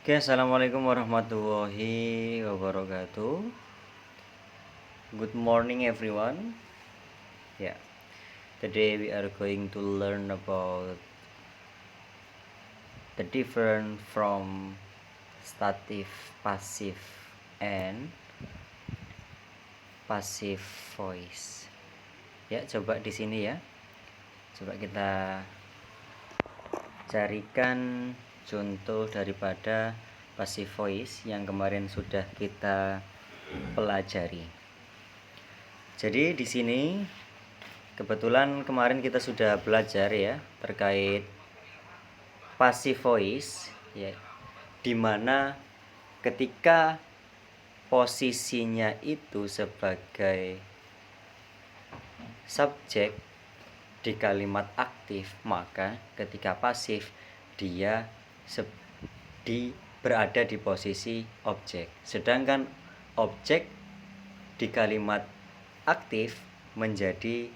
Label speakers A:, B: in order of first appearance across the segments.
A: Oke, assalamualaikum warahmatullahi wabarakatuh. Good morning, everyone. Yeah, today we are going to learn about the difference from stative, passive, and passive voice. Ya, coba di sini ya. Coba kita carikan contoh daripada passive voice yang kemarin sudah kita pelajari. Jadi di sini kebetulan kemarin kita sudah belajar ya terkait passive voice ya, dimana ketika posisinya itu sebagai subjek di kalimat aktif, maka ketika pasif dia berada di posisi objek. Sedangkan objek di kalimat aktif menjadi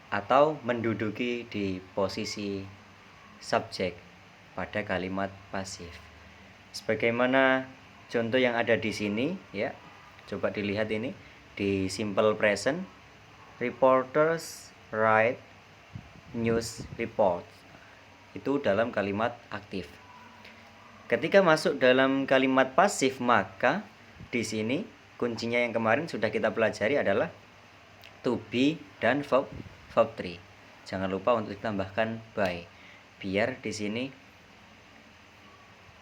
A: atau menduduki di posisi subjek pada kalimat pasif. Sebagaimana contoh yang ada di sini ya. Coba dilihat ini di simple present, reporters write news report. Itu dalam kalimat aktif. Ketika masuk dalam kalimat pasif, maka di sini kuncinya yang kemarin sudah kita pelajari adalah to be dan verb 3. Jangan lupa untuk ditambahkan by, biar di sini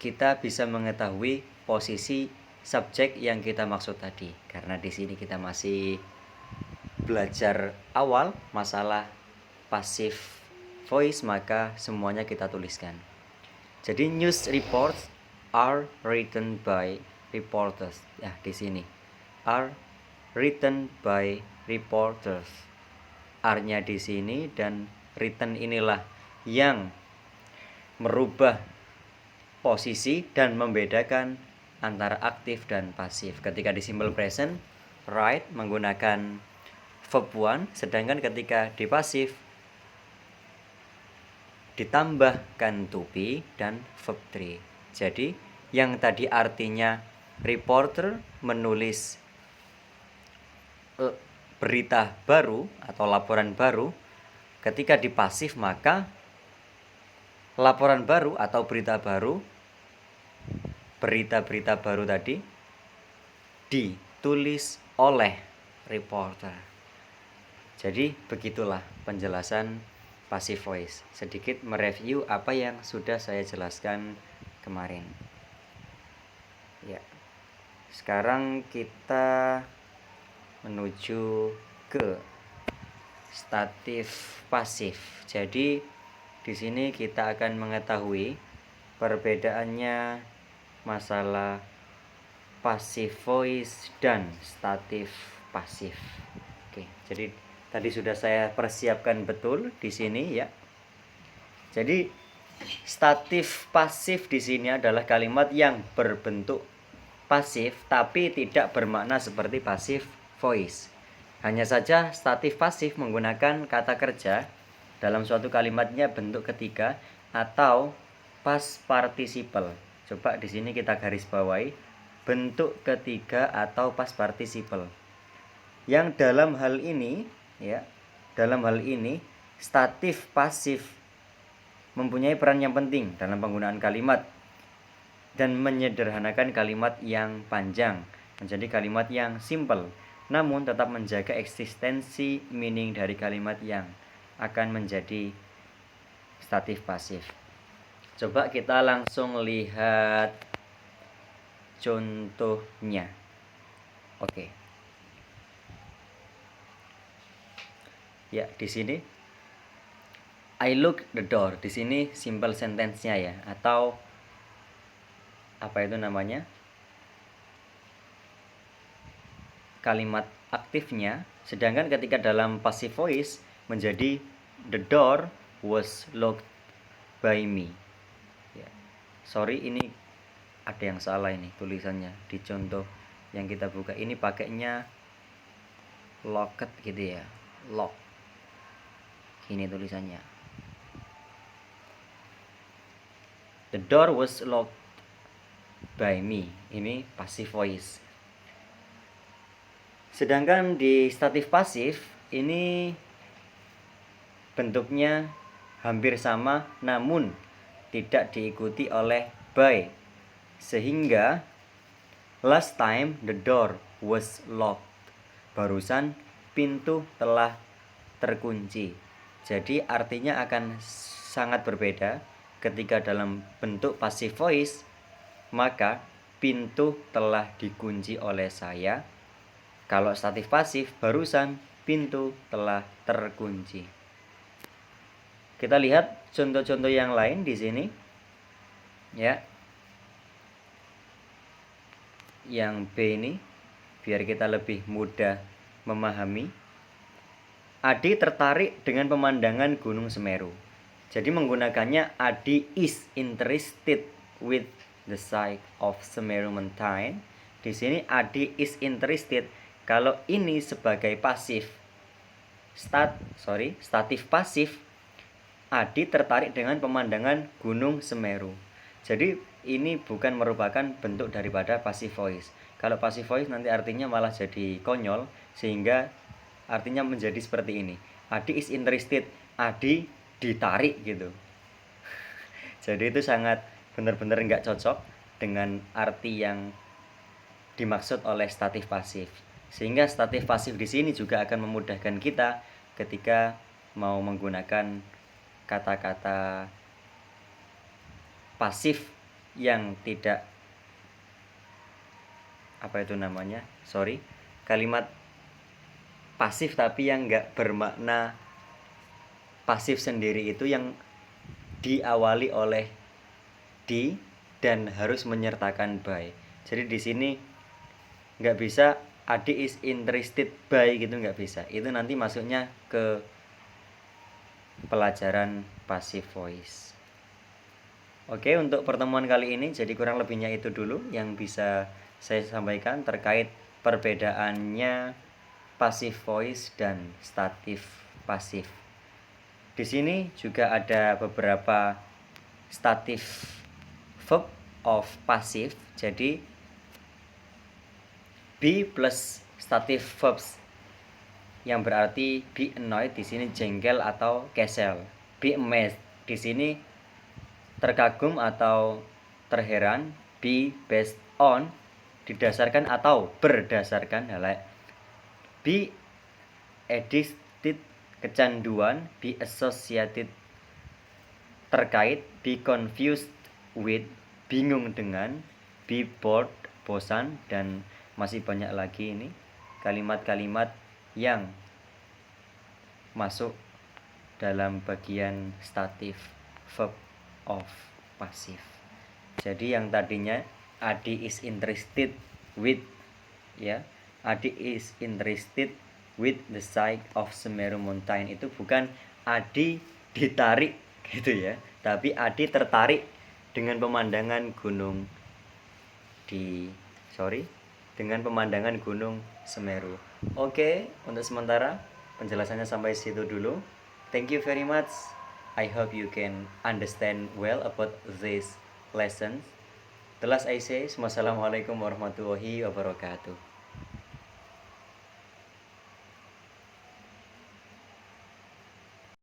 A: kita bisa mengetahui posisi subjek yang kita maksud tadi. Karena di sini kita masih belajar awal masalah passive voice, maka semuanya kita tuliskan. Jadi news reports are written by reporters. Ya, di sini are written by reporters. R-nya di sini dan written inilah yang merubah posisi dan membedakan antara aktif dan pasif. Ketika di simple present, write menggunakan verb 1, sedangkan ketika di pasif ditambahkan to be dan verb 3. Jadi yang tadi artinya reporter menulis berita baru atau laporan baru, ketika di pasif maka laporan baru atau berita-berita baru tadi ditulis oleh reporter. Jadi begitulah penjelasan passive voice. Sedikit mereview apa yang sudah saya jelaskan kemarin. Ya. Sekarang kita menuju ke statif pasif. Jadi di sini kita akan mengetahui perbedaannya masalah passive voice dan statif pasif. Oke, jadi tadi sudah saya persiapkan betul di sini ya. Jadi statif pasif di sini adalah kalimat yang berbentuk pasif tapi tidak bermakna seperti passive voice. Hanya saja statif pasif menggunakan kata kerja dalam suatu kalimatnya bentuk ketiga atau past participle. Coba di sini kita garis bawahi bentuk ketiga atau past participle. Yang dalam hal ini ya, dalam hal ini statif pasif mempunyai peran yang penting dalam penggunaan kalimat dan menyederhanakan kalimat yang panjang menjadi kalimat yang simple, namun tetap menjaga eksistensi meaning dari kalimat yang akan menjadi statif pasif. Coba kita langsung lihat contohnya. Oke. Ya, di sini I look the door. Di sini simple sentence-nya ya, atau apa itu namanya? Kalimat aktifnya. Sedangkan ketika dalam passive voice menjadi the door was locked by me. Ya. Sorry, ini ada yang salah ini tulisannya di contoh yang kita buka. Ini pakainya locked gitu ya, lock. Ini tulisannya. The door was locked by me. Ini passive voice. Sedangkan di statif pasif ini bentuknya hampir sama namun tidak diikuti oleh by. Sehingga last time the door was locked. Barusan pintu telah terkunci. Jadi artinya akan sangat berbeda ketika dalam bentuk passive voice, maka pintu telah dikunci oleh saya. Kalau statif pasif, barusan pintu telah terkunci. Kita lihat contoh-contoh yang lain di sini. Ya. Yang B ini biar kita lebih mudah memahami. Adi tertarik dengan pemandangan Gunung Semeru. Jadi menggunakannya Adi is interested with the sight of Semeru Mountain. Di sini Adi is interested. Kalau ini sebagai pasif, statif pasif, Adi tertarik dengan pemandangan Gunung Semeru. Jadi ini bukan merupakan bentuk daripada passive voice. Kalau passive voice nanti artinya malah jadi konyol, sehingga artinya menjadi seperti ini. Adi is interested, Adi ditarik gitu. Jadi itu sangat benar-benar nggak cocok dengan arti yang dimaksud oleh statif pasif. Sehingga statif pasif di sini juga akan memudahkan kita ketika mau menggunakan kata-kata pasif yang tidak kalimat pasif tapi yang nggak bermakna pasif sendiri, itu yang diawali oleh di dan harus menyertakan by. Jadi di sini nggak bisa Adi is interested by gitu, nggak bisa. Itu nanti masuknya ke pelajaran passive voice. Oke, untuk pertemuan kali ini jadi kurang lebihnya itu dulu yang bisa saya sampaikan terkait perbedaannya passive voice dan statif pasif. Di sini juga ada beberapa statif verb of passive. Jadi be plus statif verbs yang berarti be annoyed di sini jengkel atau kesel. Be amazed di sini terkagum atau terheran. Be based on didasarkan atau berdasarkan. Be addicted kecanduan. Be associated terkait. Be confused with bingung dengan. Be bored bosan, dan masih banyak lagi ini kalimat-kalimat yang masuk dalam bagian statif verb of passive. Jadi yang tadinya Adi is interested with, ya, Adi is interested with the sight of Semeru Mountain, itu bukan Adi ditarik gitu ya, tapi Adi tertarik dengan pemandangan gunung dengan pemandangan Gunung Semeru. Oke, untuk sementara penjelasannya sampai situ dulu. Thank you very much. I hope you can understand well about this lesson. The last I say, wassalamualaikum warahmatullahi wabarakatuh.